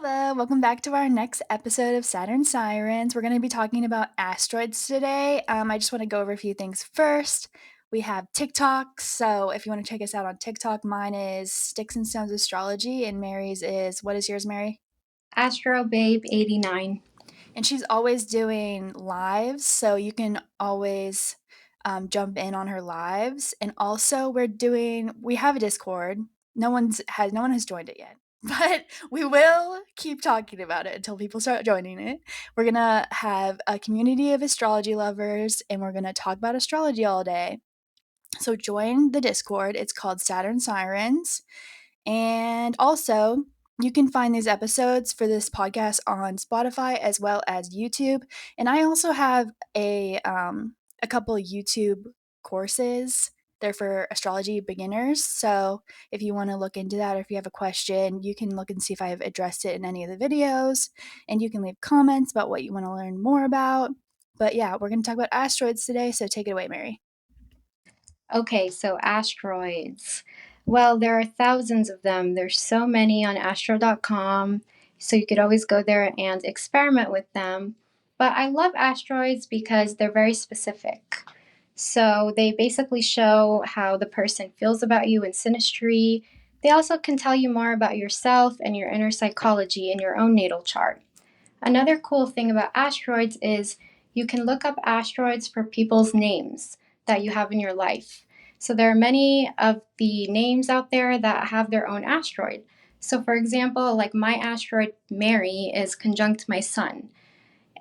Hello, welcome back to our next episode of Saturn Sirens. We're going to be talking about asteroids today. I just want to go over a few things first. We have TikTok, so if you want to check us out on TikTok, mine is Sticks and Stones Astrology, and Mary's is, what is yours, Mary? Astro Babe 89. And she's always doing lives, so you can always jump in on her lives. And also, we have a Discord. No one has joined it yet, but we will keep talking about it until people start joining it. We're gonna have a community of astrology lovers, and we're gonna talk about astrology all day. So join the Discord. It's called Saturn Sirens. And also, you can find these episodes for this podcast on Spotify as well as YouTube. And I also have a couple YouTube courses. They're for astrology beginners. So if you want to look into that, or if you have a question, you can look and see if I've addressed it in any of the videos. And you can leave comments about what you want to learn more about. But yeah, we're going to talk about asteroids today. So take it away, Mary. Okay, so asteroids. Well, there are thousands of them. There's so many on astro.com, so you could always go there and experiment with them. But I love asteroids because they're very specific. So they basically show how the person feels about you in synastry. They also can tell you more about yourself and your inner psychology in your own natal chart. Another cool thing about asteroids is you can look up asteroids for people's names that you have in your life. So there are many of the names out there that have their own asteroid. So, for example, like my asteroid Mary is conjunct my sun.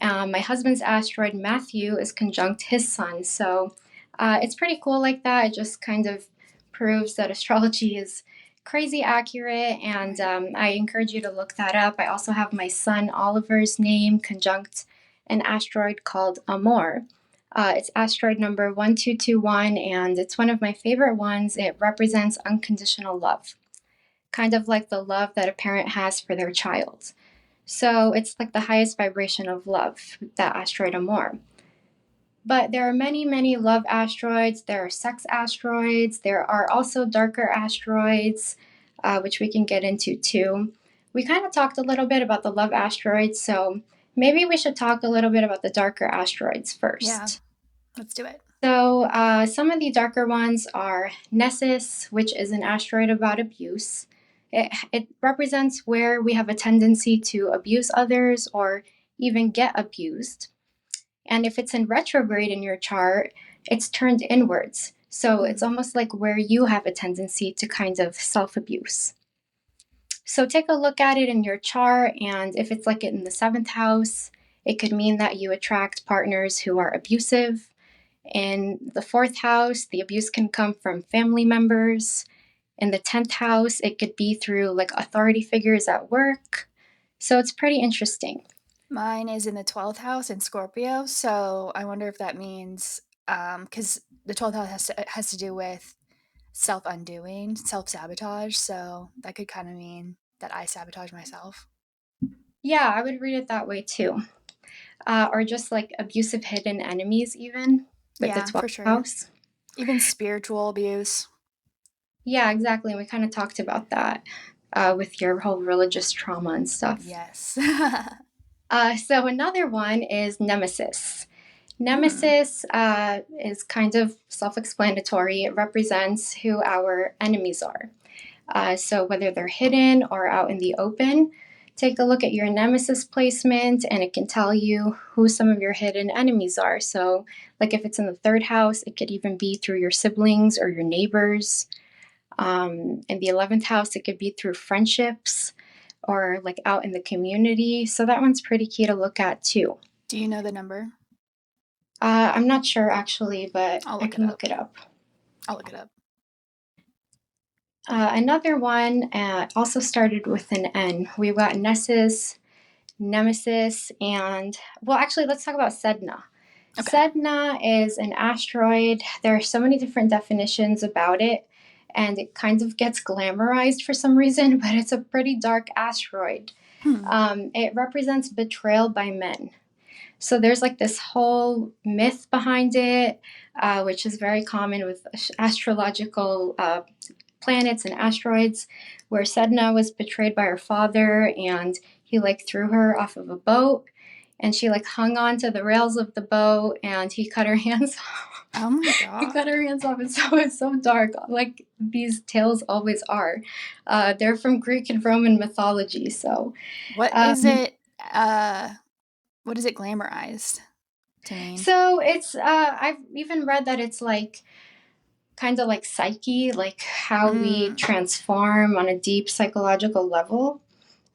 My husband's asteroid Matthew is conjunct his sun. So it's pretty cool like that. It just kind of proves that astrology is crazy accurate, and I encourage you to look that up. I also have my son Oliver's name conjunct an asteroid called Amor. It's asteroid number 1221, and it's one of my favorite ones. It represents unconditional love, kind of like the love that a parent has for their child. So it's like the highest vibration of love, that asteroid Amor. But there are many, many love asteroids. There are sex asteroids. There are also darker asteroids, which we can get into too. We kind of talked a little bit about the love asteroids, so maybe we should talk a little bit about the darker asteroids Yeah, first. let's do it. So, some of the darker ones are Nessus, which is an asteroid about abuse. It represents where we have a tendency to abuse others or even get abused. And if it's in retrograde in your chart, it's turned inwards. So it's almost like where you have a tendency to kind of self abuse. So take a look at it in your chart, and if it's like in the seventh house, it could mean that you attract partners who are abusive. In the fourth house, the abuse can come from family members. In the 10th house, it could be through like authority figures at work. So it's pretty interesting. Mine is in the 12th house in Scorpio, so I wonder if that means because the 12th house has to do with self undoing, self sabotage, so that could kind of mean that I sabotage myself. Yeah, I would read it that way too. Or just like abusive hidden enemies, even with the Yeah, 12th for sure. house. Even spiritual abuse. Yeah, exactly. We kind of talked about that with your whole religious trauma and stuff. Yes. So another one is Nemesis. Hmm. Nemesis is kind of self explanatory. It represents who our enemies are. So whether they're hidden or out in the open, take a look at your nemesis placement and it can tell you who some of your hidden enemies are. So, like if it's in the third house, it could even be through your siblings or your neighbors. In the 11th house, it could be through friendships or like out in the community. So, that one's pretty key to look at too. Do you know the number? I'm not sure actually, but I'll I look it can up. look it up. I'll look it up. Another one also started with an N. We've got Nessus, Nemesis, and well, actually, let's talk about Sedna. Okay. Sedna is an asteroid. There are so many different definitions about it, and it kind of gets glamorized for some reason, but it's a pretty dark asteroid. Hmm. It represents betrayal by men. So there's like this whole myth behind it, which is very common with astrological planets and asteroids, where Sedna was betrayed by her father, and he like threw her off of a boat, and she like hung on to the rails of the boat, and he cut her hands off. Oh my He cut god. her hands off. It's so dark, like these tales always are. They're from Greek and Roman mythology. So What is um, it what is it glamorized to mean? it's I've even read that it's like kind of like psyche, like how we Mm. transform on a deep psychological level.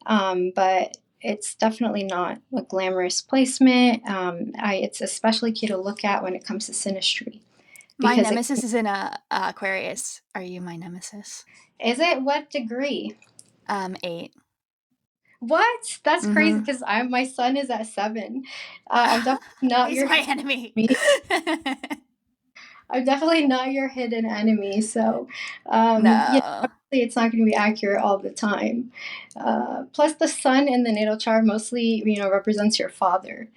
But it's definitely not a glamorous placement. It's especially cute to look at when it comes to synastry My because it nemesis is in a Aquarius. Are you my nemesis? is it what degree? 8. What? That's crazy Mhm. because my son is at 7. I'm definitely not He's your my enemy. enemy. I'm definitely not your hidden enemy. So, No. obviously it's not going to be accurate all the time. Plus, the sun in the natal chart mostly, represents your father.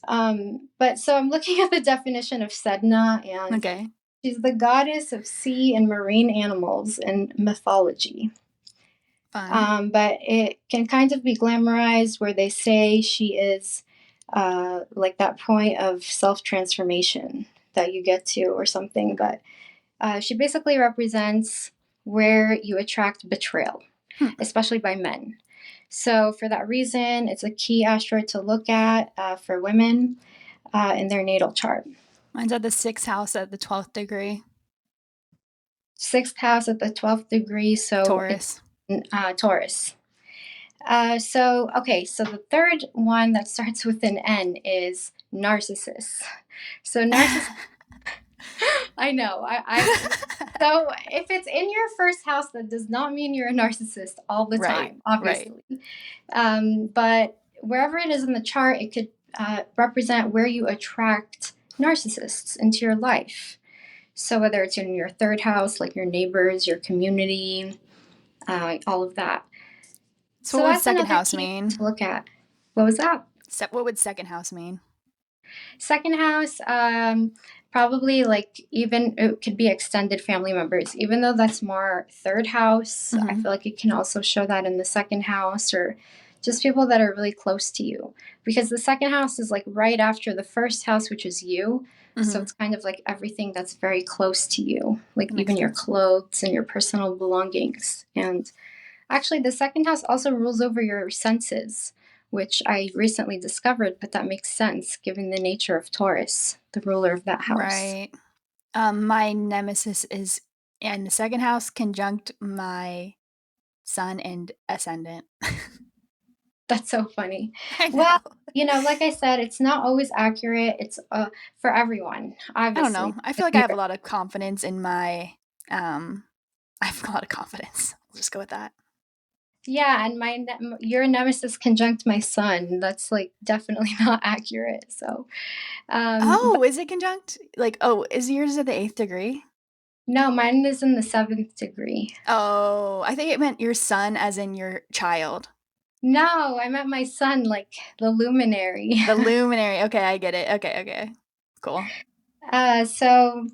But so I'm looking at the definition of Sedna, and Okay, she's the goddess of sea and marine animals in mythology. fun. But it can kind of be glamorized where they say she is like that point of self transformation that you get to or something. But she basically represents where you attract betrayal, Hmm. especially by men. So, for that reason, it's a key asteroid to look at for women in their natal chart. Mine's at the 6th house at the 12th degree. Sixth house at the 12th degree, so it's Taurus. Taurus. Okay, so the third one that starts with an N is narcissist. So narcissist, I know, so if it's in your first house, that does not mean you're a narcissist all the Right, time, right. obviously. But wherever it is in the chart, it could represent where you attract narcissists into your life. So whether it's in your third house, like your neighbors, your community, all of that. So So what would that's second another house key mean? to look at. What was that? What would second house mean? Second house, probably like even it could be extended family members. Even though that's more third house, I Mhm, feel like it can also show that in the second house or just people that are really close to you. Because the second house is like right after the first house, which is you. So mhm. it's kind of like everything that's very close to you, like That makes even your sense. clothes and your personal belongings. And actually, the second house also rules over your senses, which I recently discovered, but that makes sense given the nature of Taurus, the ruler of that house. Right. My nemesis is in the 2nd house conjunct my sun and ascendant. That's so funny. I Well, know. like I said, it's not always accurate. It's for everyone, I don't obviously. know. I feel like I have a lot of confidence in my, um I have a lot of confidence. We'll just go with that. Yeah, and your nemesis conjunct my sun. That's like definitely not accurate. So, but Oh, is it conjunct? Like, oh, is yours at the 8th degree? no, mine is in the 7th degree. Oh, I think it meant your son as in your child. No, I meant my sun, like the luminary. The luminary. Okay, I get it. Okay, okay. Cool. So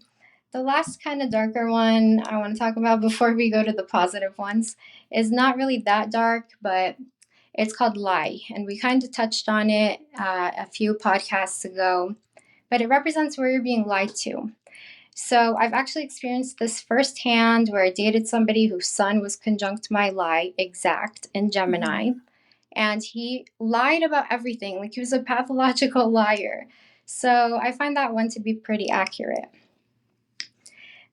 the last kind of darker one I want to talk about before we go to the positive ones is not really that dark, but it's called lie. And we kind of touched on it a few podcasts ago, but it represents where you're being lied to. So I've actually experienced this firsthand where I dated somebody whose sun was conjunct my lie exact in Gemini. Mhm. And he lied about everything, like he was a pathological liar. So I find that one to be pretty accurate.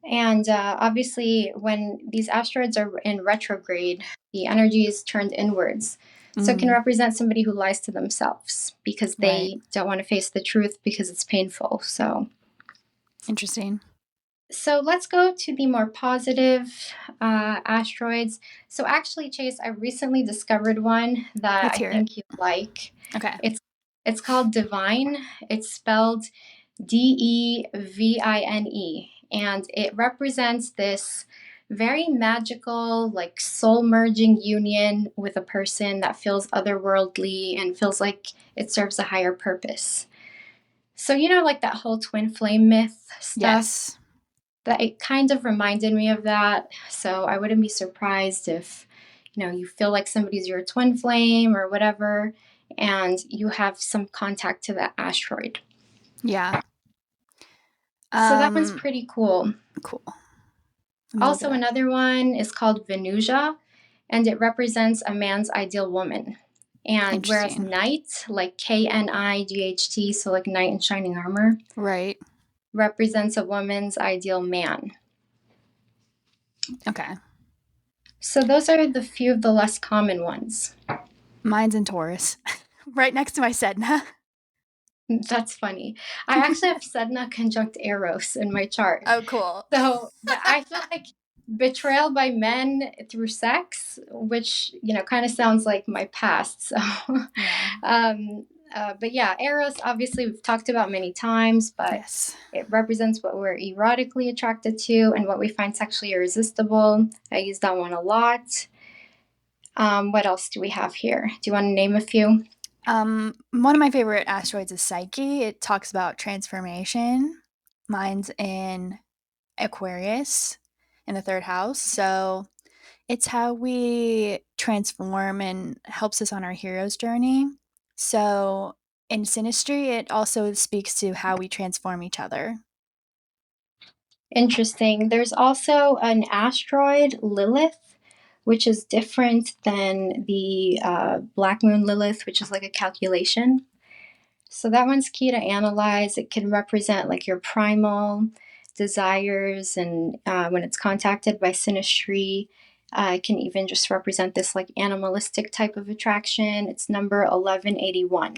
And obviously, when these asteroids are in retrograde, the energy is turned inwards. So it can Mm, represent somebody who lies to themselves because right. they don't want to face the truth because it's painful. Interesting. So let's go to the more positive asteroids. So actually, Chase, I recently discovered one that Let's I hear it. think you like. Okay. It's called Divine. It's spelled Devine, and it represents this very magical, like soul merging union with a person that feels otherworldly and feels like it serves a higher purpose. So, like that whole twin flame myth stuff, Yes. that it kind of reminded me of that. So, I wouldn't be surprised if, you feel like somebody's your twin flame or whatever, and you have some contact to that asteroid. Yeah. So that one's Um, pretty cool. cool. Let me look it Also, up. another one is called Venusia, and it represents a man's ideal woman. And whereas Interesting. Knight, like Knight, so like knight in shining armor, Right. represents a woman's ideal man. Okay. So those are the few of the less common ones. Mine's in Taurus, right next to my Sedna. That's funny. I actually have Sedna conjunct Eros in my chart. Oh, cool. So, but I feel like betrayal by men through sex, which, kind of sounds like my past. So, Yeah. but yeah, Eros, obviously, we've talked about many times, but Yes. it represents what we're erotically attracted to and what we find sexually irresistible. I use that one a lot. What else do we have here? Do you want to name a few? One of my favorite asteroids is Psyche. It talks about transformation. Mine's in Aquarius in the third house. So it's how we transform and helps us on our hero's journey. So in Synastry, it also speaks to how we transform each other. Interesting. There's also an asteroid, Lilith, which is different than the Black Moon Lilith, which is like a calculation. So that one's key to analyze. It can represent like your primal desires, and when it's contacted by synastry, it can even just represent this like animalistic type of attraction. It's number 1181.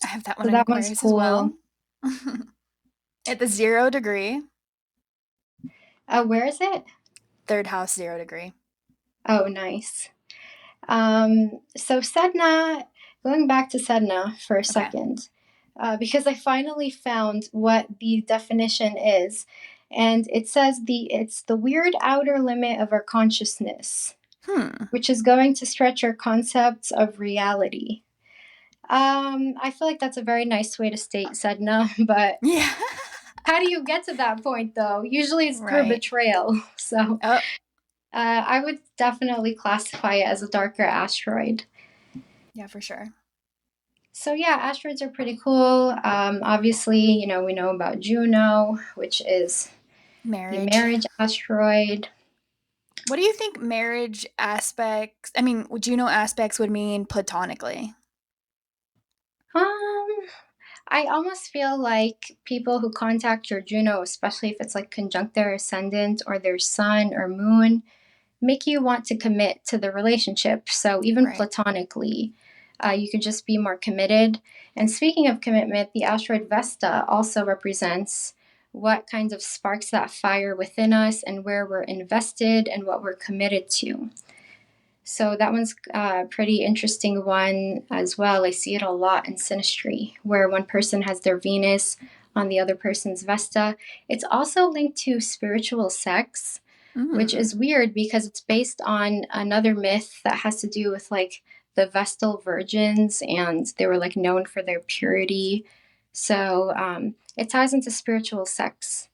I have that one So in that one's Aquarius as cool. well. At the 0 degree, Where is it? third house, 0 degree. Oh, nice. So Sedna, going back to Sedna for a Okay. second, because I finally found what the definition is, and it says it's the weird outer limit of our consciousness, Hmm. which is going to stretch our concepts of reality. I feel like that's a very nice way to state Sedna, but Yeah. how do you get to that point though? Usually it's through Right. betrayal. So Oh, I would definitely classify it as a darker asteroid. yeah, for sure. So yeah, asteroids are pretty cool. Obviously, we know about Juno, which is the Marriage. marriage asteroid. What do you think marriage aspects, I mean, Juno aspects would mean platonically? Um, I almost feel like people who contact your Juno, especially if it's like conjunct their ascendant or their sun or moon, make you want to commit to the relationship. So even Right. platonically, you could just be more committed. And speaking of commitment, the asteroid Vesta also represents what kinds of sparks that fire within us and where we're invested and what we're committed to. So that one's a pretty interesting one as well. I see it a lot in synastry, where one person has their Venus on the other person's Vesta. It's also linked to spiritual sex, which Mm. is weird because it's based on another myth that has to do with like the Vestal virgins, and they were like known for their purity. So it ties into spiritual sex,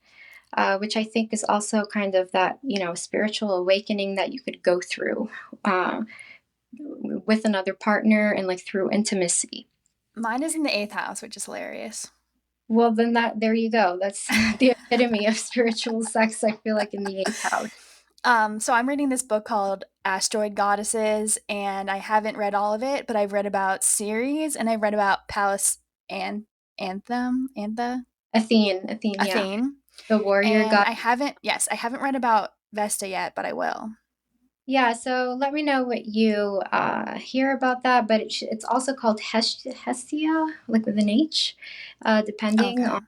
which I think is also kind of that, spiritual awakening that you could go through with another partner and like through intimacy. Mine is in the eighth house, which is hilarious. Well, then there you go. That's the epitome of spiritual sex, I feel like, in the eighth house. So I'm reading this book called Asteroid Goddesses, and I haven't read all of it, but I've read about Ceres and I've read about Pallas and Athene, yeah. Athene. The warrior And god. I haven't read about Vesta yet, but I will. Yeah, so let me know what you hear about that. But it's also called Hestia, like with an H, depending Okay.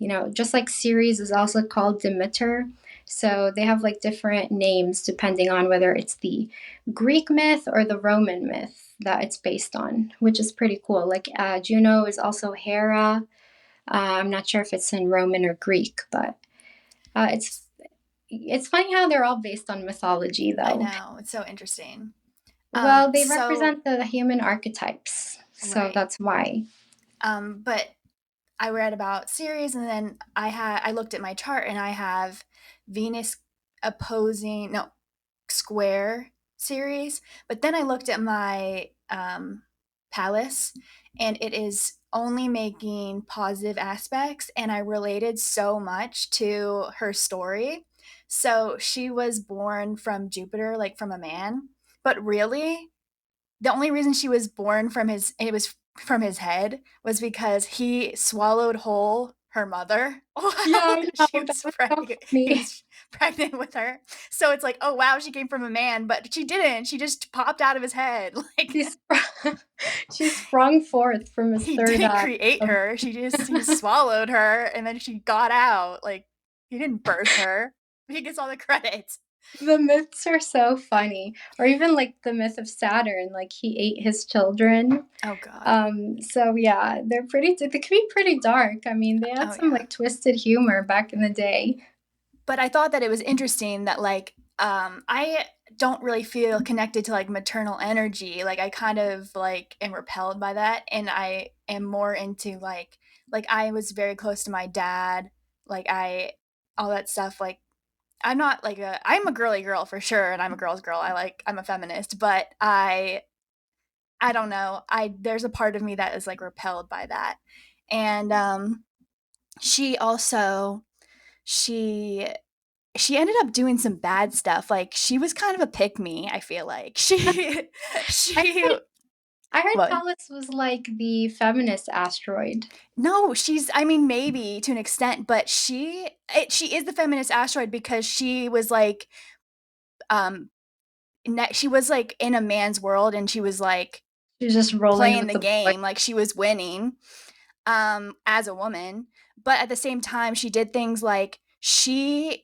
on, just like Ceres is also called Demeter. So they have like different names depending on whether it's the Greek myth or the Roman myth that it's based on, which is pretty cool. Like Juno is also Hera. I'm not sure if it's in Roman or Greek, but it's funny how they're all based on mythology, I though. know. It's so interesting. Well, they So represent the human archetypes, so right. that's why. But I read about Ceres, and then I looked at my chart, and I have Venus opposing no square series, but then I looked at my palace and it is only making positive aspects, and I related so much to her story. So she was born from Jupiter, like from a man, but really the only reason she was born from his head was because he swallowed whole her mother Yeah, while I know, she that was was so he funny. was pregnant with her. So it's like, oh wow, she came from a man, but she didn't. She just popped out of his head. Like She sprung she sprung forth from his he third didn't eye create of her. He just swallowed her and then she got out. Like he didn't birth her. He gets all the credit. the myths are so funny. Or even, like, the myth of Saturn, like, he ate his children. Oh god. So yeah, they can be pretty dark. I mean, they had Oh some, yeah. like, twisted humor back in the day. But I thought that it was interesting that like I don't really feel connected to like maternal energy. Like I kind of like am repelled by that, and I am more into like I was very close to my dad. Like I all that stuff. Like I'm a girly girl for sure, and I'm a girl's girl. I'm a feminist, but I don't know. I There's a part of me that is like repelled by that, and she also she she ended up doing some bad stuff. Like she was kind of a pick me, I feel like. I She heard I heard what? Pallas was like the feminist asteroid. No, she's I mean maybe to an extent, but she is the feminist asteroid because she was like um she was like in a man's world and she was like She was just rolling playing with the the boy. game like she was winning as a woman, but at the same time she did things like she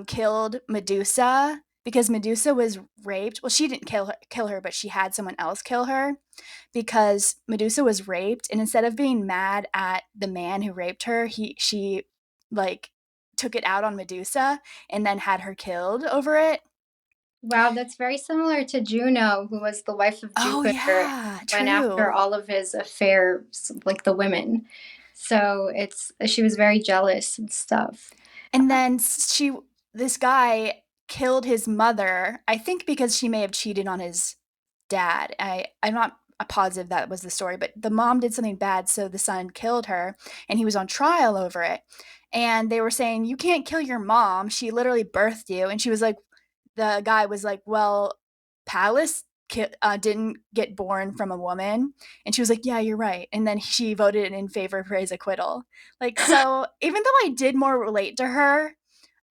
killed Medusa because Medusa was raped. Well, she didn't kill her, but she had someone else kill her because Medusa was raped. And instead of being mad at the man who raped her, she like took it out on Medusa and then had her killed over it. Wow, that's very similar to Juno, who was the wife of Oh Jupiter and yeah, went after true. all of his affairs, like the women. So it's she was very jealous and stuff. And then this guy killed his mother, I think because she may have cheated on his dad. I'm not positive that was the story, but the mom did something bad, so the son killed her, and he was on trial over it. And they were saying, "You can't kill your mom. She literally birthed you." And she was like, the guy was like, "Well, Pallas didn't get born from a woman," and she was like, "Yeah, you're right." And then she voted in favor for his acquittal. Like, so even though I did more relate to her,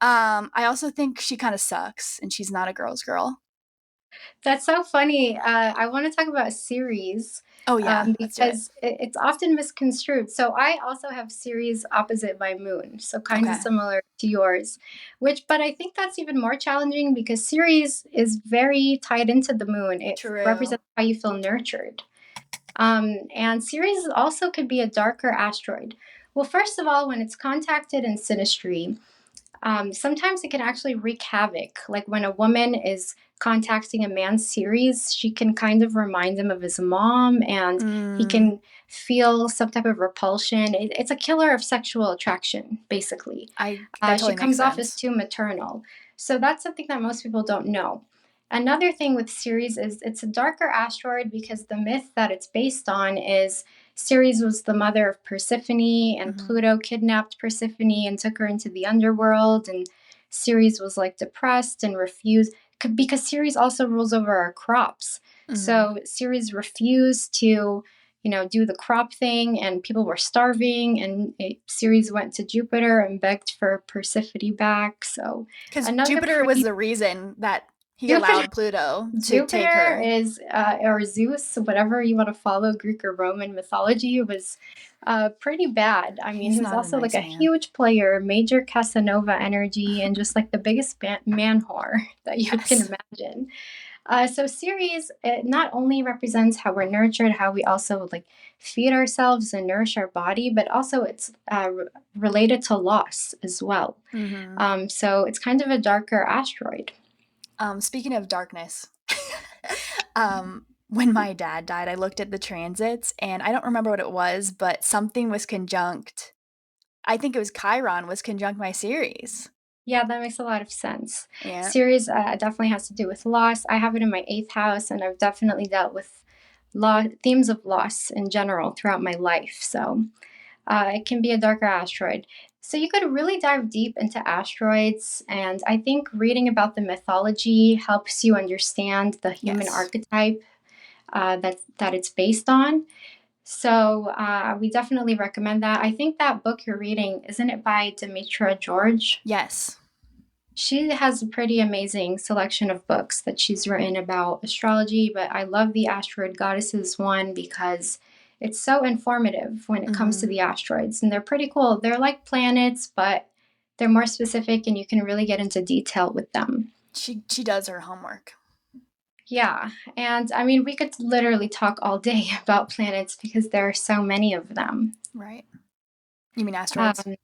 I also think she kind of sucks, and she's not a girl's girl. That's so funny. I want to talk about Ceres Oh yeah, let's do it. because it's often misconstrued. So I also have Ceres opposite my moon, so kind of Okay, similar to yours. But I think that's even more challenging because Ceres is very tied into the moon. It true. represents how you feel nurtured. And Ceres also could be a darker asteroid. Well, first of all, when it's contacted in synastry, sometimes it can actually wreak havoc. Like when a woman is contacting a man's series, she can kind of remind him of his mom, and he Mm, can feel some type of repulsion. It's a killer of sexual attraction, basically. that She totally makes comes off as sense. too maternal. So that's something that most people don't know. Another thing with Ceres is it's a darker asteroid because the myth that it's based on is Ceres was the mother of Persephone, and Mhm, Pluto kidnapped Persephone and took her into the underworld. And Ceres was like depressed and refused because Ceres also rules over our crops. mhm. So Ceres refused to, do the crop thing, and people were starving. And Ceres went to Jupiter and begged for Persephone back. So Because another Jupiter was pretty the reason that he Jupiter allowed Pluto to take Jupiter her. is, or Zeus, whatever you want to follow, Greek or Roman mythology, was pretty bad. I mean, he He's was not a also like nice a man. huge player, major Casanova energy, and just like the biggest man whore that you can Yes. imagine. So Ceres, it not only represents how we're nurtured, how we also like feed ourselves and nourish our body, but also it's related to loss as well. Mhm. So it's kind of a darker asteroid. Speaking of darkness, when my dad died, I looked at the transits, and I don't remember what it was, but something was conjunct. I think it was Chiron was conjunct my series. Yeah, that makes a lot of sense. Yeah. Series definitely has to do with loss. I have it in my eighth house, and I've definitely dealt with themes of loss in general throughout my life. So it can be a darker asteroid. So you could really dive deep into asteroids, and I think reading about the mythology helps you understand the human Yes. archetype that it's based on. So we definitely recommend that. I think that book you're reading, isn't it by Demetra George? Yes. She has a pretty amazing selection of books that she's written about astrology, but I love the Asteroid Goddesses one because it's so informative when it comes to Mhm. the asteroids, and they're pretty cool. They're like planets, but they're more specific and you can really get into detail with them. She does her homework. Yeah, and I mean, we could literally talk all day about planets because there are so many of them. Right. You mean asteroids? Um,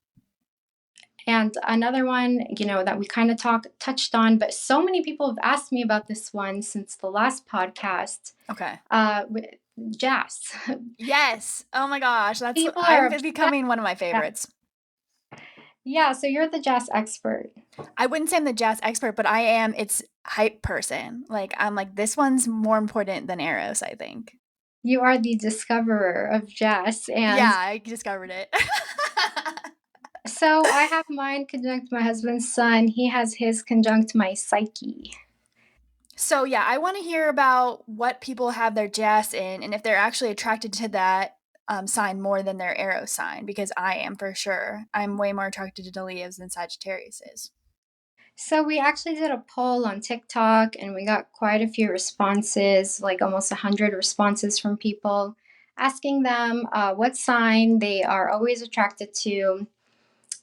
And another one, that we kind of touched on, but so many people have asked me about this one since the last podcast. Okay. With jazz. Yes. Oh my gosh, that's People are I'm obsessed becoming one of my with jazz. favorites. Yeah, so you're the jazz expert. I wouldn't say I'm the jazz expert, but I am its hype person. Like I'm like this one's more important than Eros, I think. You are the discoverer of jazz. Yeah, And I discovered it. so I have mine conjunct my husband's sun. He has his conjunct my psyche. So yeah, I want to hear about what people have their jazz in, and if they're actually attracted to that sign more than their arrow sign. Because I am for sure. I'm way more attracted to Leos than Sagittarius is. So we actually did a poll on TikTok and we got quite a few responses, like almost 100 responses from people asking them what sign they are always attracted to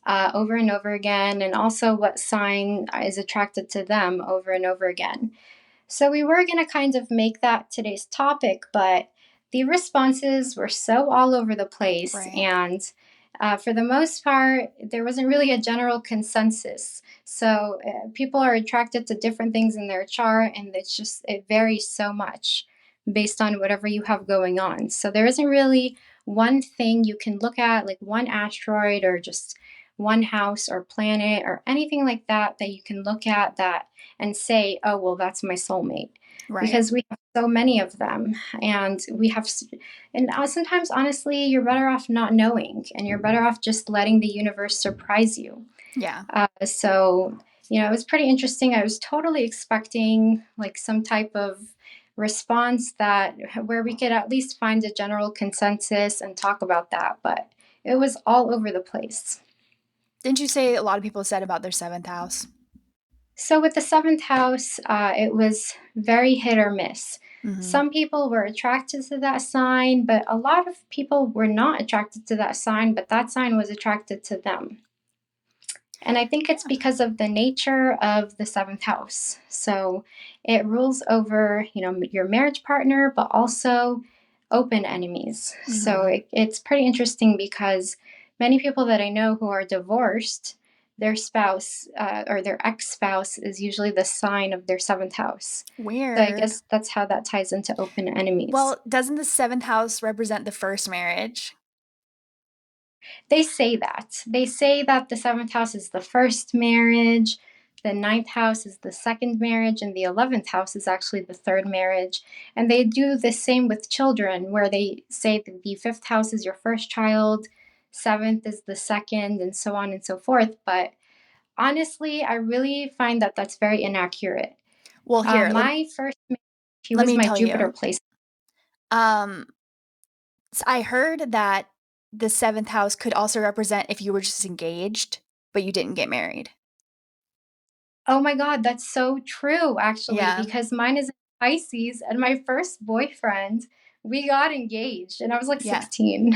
over and over again, and also what sign is attracted to them over and over again. So we were going to kind of make that today's topic, but the responses were so all over the place. Right. And for the most part, there wasn't really a general consensus. So people are attracted to different things in their chart, and it varies so much based on whatever you have going on. So there isn't really one thing you can look at, like one asteroid or just one house or planet or anything like that you can look at that and say, oh, well, that's my soulmate. Right. Because we have so many of them. And sometimes, honestly, you're better off not knowing and you're better off just letting the universe surprise you. Yeah. So, it was pretty interesting. I was totally expecting like some type of response where we could at least find a general consensus and talk about that. But it was all over the place. Didn't you say a lot of people said about their seventh house? So with the seventh house, it was very hit or miss. Mm-hmm. Some people were attracted to that sign, but a lot of people were not attracted to that sign, but that sign was attracted to them. And I think it's because of the nature of the seventh house. So it rules over, your marriage partner, but also open enemies. So Mm-hmm. it's pretty interesting because many people that I know who are divorced, their spouse or their ex spouse is usually the sign of their seventh house. So I Weird. guess that's how that ties into open enemies. Well, doesn't the seventh house represent the first marriage? They say that. They say that the seventh house is the first marriage, the ninth house is the second marriage, and the 11th house is actually the third marriage. And they do the same with children, where they say that the fifth house is your first child, seventh is the second, and so on and so forth. But honestly, I really find that that's very inaccurate. Well, here, My first marriage, he let was me my tell Jupiter you. placement. Um, I heard that the seventh house could also represent if you were just engaged, but you didn't get married. Oh my God, that's so true, actually, Yeah. because mine is in Pisces, and my first boyfriend, we got engaged, and I was like Yeah. 16.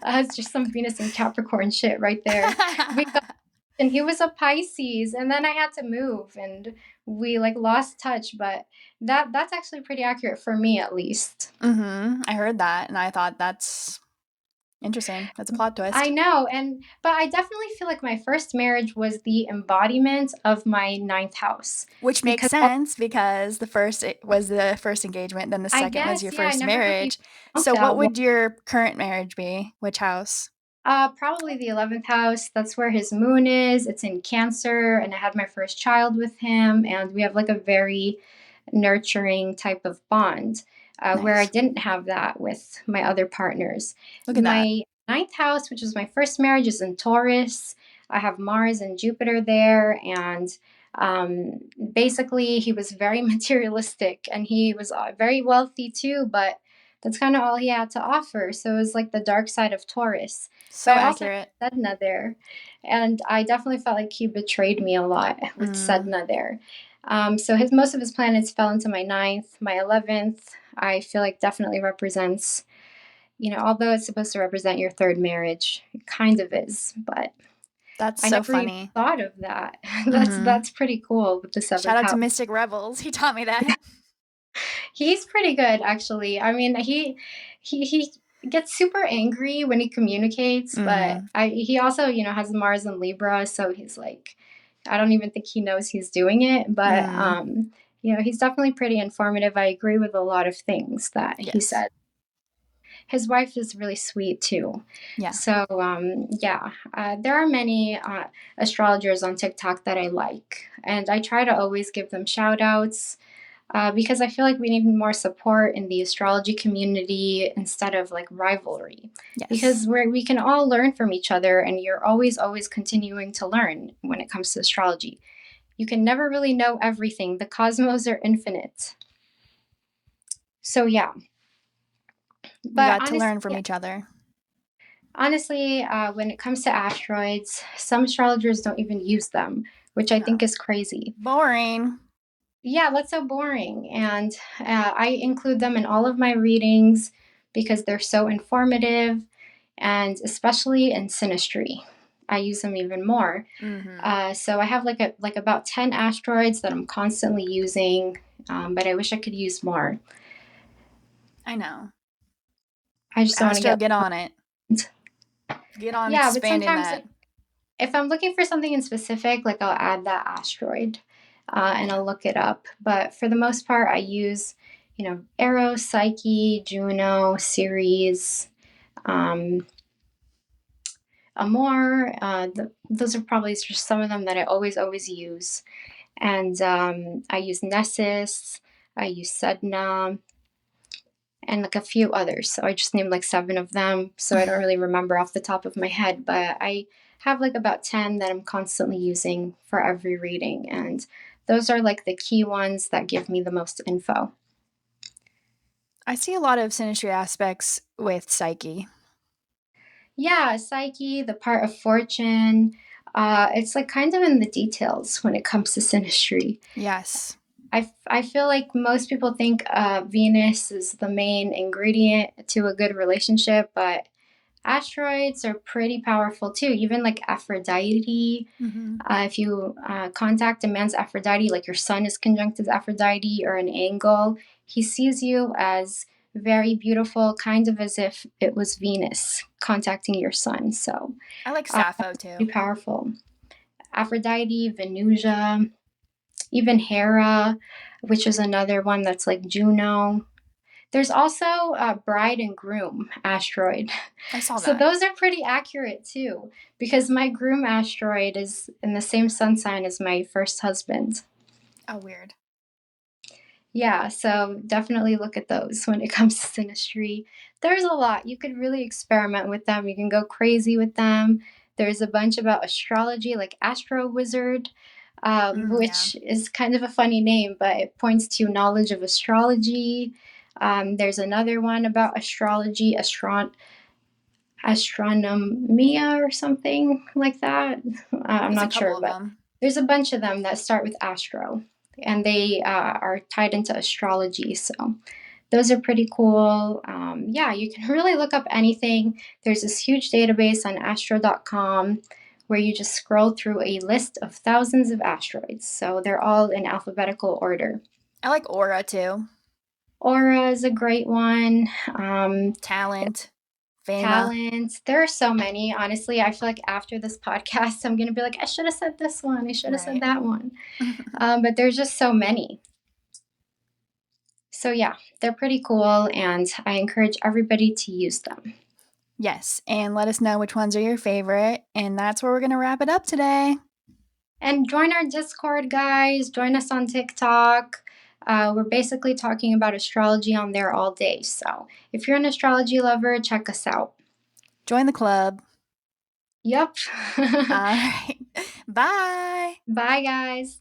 It's just some Venus and Capricorn shit right there. We got, and he was a Pisces, and then I had to move, and we like lost touch. But that's actually pretty accurate for me, at least. Mm-hmm. I heard that, and I thought that's interesting. That's a plot I twist. know, but I definitely feel like my first marriage was the embodiment of my ninth house Which makes because sense because the first was the first engagement, then the I second was guess, your yeah, I first never really marriage. thought So what that one. would your current marriage be? Which house? Probably the 11th house. That's where his moon is. It's in Cancer, and I had my first child with him, and we have like a very nurturing type of bond, where I Nice. didn't have that with my other partners. Look at that. My ninth house, which was my first marriage, is in Taurus. I have Mars and Jupiter there, and basically, he was very materialistic, and he was very wealthy too, but that's kind of all he had to offer. So it was like the dark side of Taurus. So But I also accurate. had Sedna there, and I definitely felt like he betrayed me a lot with Mm, Sedna there. So his most of his planets fell into my ninth, my 11th. I feel like definitely represents, although it's supposed to represent your third marriage, it kind of is, but that's I so never even funny. thought of that. that's Mm-hmm. that's pretty cool with the Shout seventh out to house. Mystic Rebels. He taught me that. He's pretty good, actually. I mean, he gets super angry when he communicates, but Mm-hmm. he also, has Mars and Libra, so he's like, I don't even think he knows he's doing it, but Mm, he's definitely pretty informative. I agree with a lot of things that he yes. said. His wife is really sweet too. Yeah. So yeah, there are many astrologers on TikTok that I like, and I try to always give them shout outs, because I feel like we need more support in the astrology community instead of like rivalry. Yes. Because we can all learn from each other, and you're always continuing to learn when it comes to astrology. You can never really know everything. The cosmos are infinite. So yeah, We but got to learn from each other. honestly, when it comes to asteroids, some astrologers don't even use them, which I think No. is crazy. Boring. Yeah, that's so boring. And I include them in all of my readings because they're so informative, and especially in synastry. I use them even more. Mm-hmm. So I have like about 10 asteroids that I'm constantly using, but I wish I could use more. I know. I just don't want to Astro, get. get on it. Get on Yeah, but expanding sometimes that. if I'm looking for something in specific, like I'll add that asteroid, and Yeah. I'll look it up. But for the most part, I use, Eros, Psyche, Juno, Ceres, um, Amor. Those are probably just some of them that I always use. And I use Nessus, I use Sedna, and like a few others. So I just named like seven of them. So I don't really remember off the top of my head, but I have like about 10 that I'm constantly using for every reading. And those are like the key ones that give me the most info. I see a lot of synastry aspects with Psyche. Yeah, Psyche, the part of fortune. It's like kind of in the details when it comes to synastry. Yes. I feel like most people think Venus is the main ingredient to a good relationship, but asteroids are pretty powerful too. Even like Aphrodite, Mm-hmm. if you contact a man's Aphrodite, like your sun is conjunct his Aphrodite or an angle, he sees you as very beautiful, kind of as if it was Venus contacting your sun. So I like Sappho pretty too. powerful. Aphrodite, Venusia, even Hera, which is another one that's like Juno. There's also a bride and groom asteroid. I saw So that. those are pretty accurate too, because my groom asteroid is in the same sun sign as my first husband. Oh, weird. Yeah, so definitely look at those when it comes to synastry. There's a lot. You could really experiment with them. You can go crazy with them. There's a bunch about astrology, like Astro Wizard, Yeah. which is kind of a funny name, but it points to knowledge of astrology. There's another one about astrology, astronomia or something like that. I'm There's a not couple sure, of but them. there's a bunch of them that start with astro, and they are tied into astrology. So those are pretty cool. Yeah, you can really look up anything. There's this huge database on astro.com where you just scroll through a list of thousands of asteroids. So they're all in alphabetical order. I like Aura too. Aura is a great one. Talent. Fama. Talent. There are so many. Honestly, I feel like after this podcast, I'm going to be like, I should have said this one. I should have said Right. that one. But there's just so many. So, yeah, they're pretty cool, and I encourage everybody to use them. Yes, and let us know which ones are your favorite. And that's where we're going to wrap it up today. And join our Discord, guys. Join us on TikTok. We're basically talking about astrology on there all day. So if you're an astrology lover, check us out. Join the club. Yep. All right. Bye. Bye, guys.